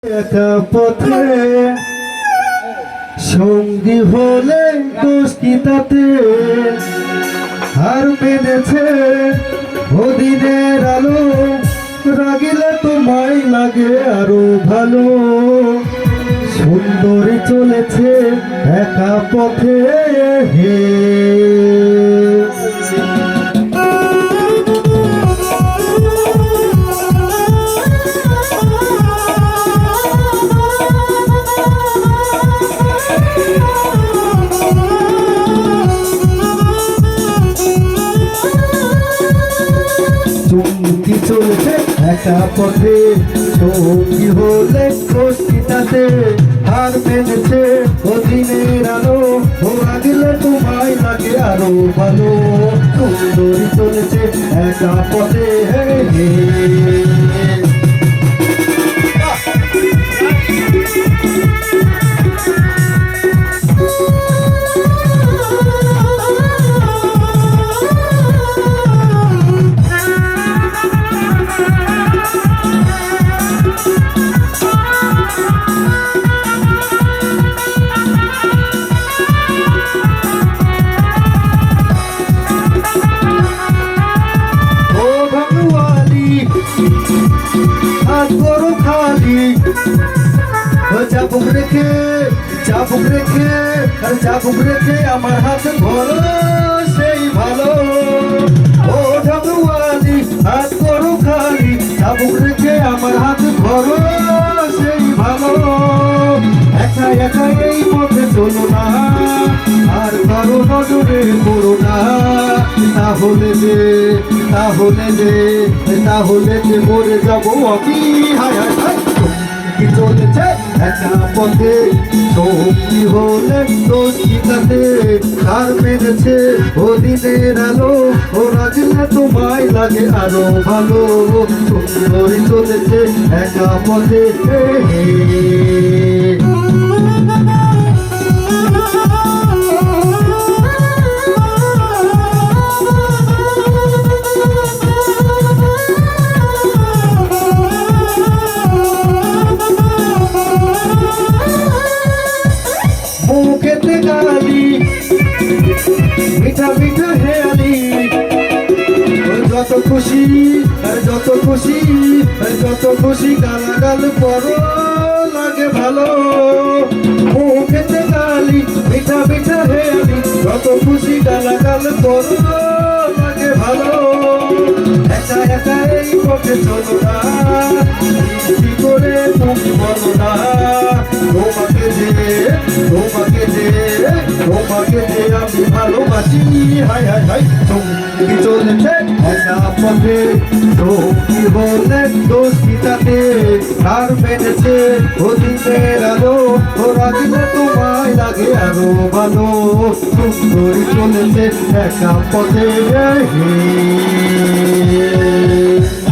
একা পথে সঙ্গী হলে দোষ কি তাতে? হার মেনেছে ওদিনের আলো, রাগিলে তোমায় লাগে আরো ভালো। সুন্দরী চলেছে একা পথে হে। চুমকি চলছে একা পথে, সঙ্গী হলে কষ্টিতাতে। হার মেনেছে ওদিনের আলো, ধরা দিলে তোমায় লাগে আরো ভালো। সুন্দরী চলেছে একা পথে হে হে। চাবুক রেখে আমার হাত ধরো সেই ভালো। ও ঢাকুয়ালি হাত করো খালি, চাবুক রেখে আমার হাত ধরো সেই ভালো। একা একা এই পথে চলো না, আর কারো নজরে পড়ো না। তাহলে যে মরে যাবো আমি। হায় হায় হায় কি চলেছে একা পথে, সঙ্গী হলে দোষ কি তাতে? হার মেনেছে ওদিনের আলো, ও রাগলে তোমায় লাগে আরো ভালো। সুন্দরী চলেছে একা পথে হে হে। মুখেতে গালি মিঠা মিঠা হেয়ালি, যত খুশি গালাগাল পরো লাগে ভালো। মুখেতে গালি মিঠা মিঠা হেয়ালি, যত খুশি গালাগাল পরো লাগে ভালো। একা একা এই পথে চলো না, কি করে তুমি বলো না। তোমাকে যে আমি ভালোবাসি। হায় হায় হায় সঙ্গী চলেছে একা পথে, সঙ্গী হলে দোষ কি তাতে? হার মেনেছে ওদিনের আলো, ধরা দিলে তোমায় লাগে আরো ভালো। সুন্দরী চলেছে একা পথে হে।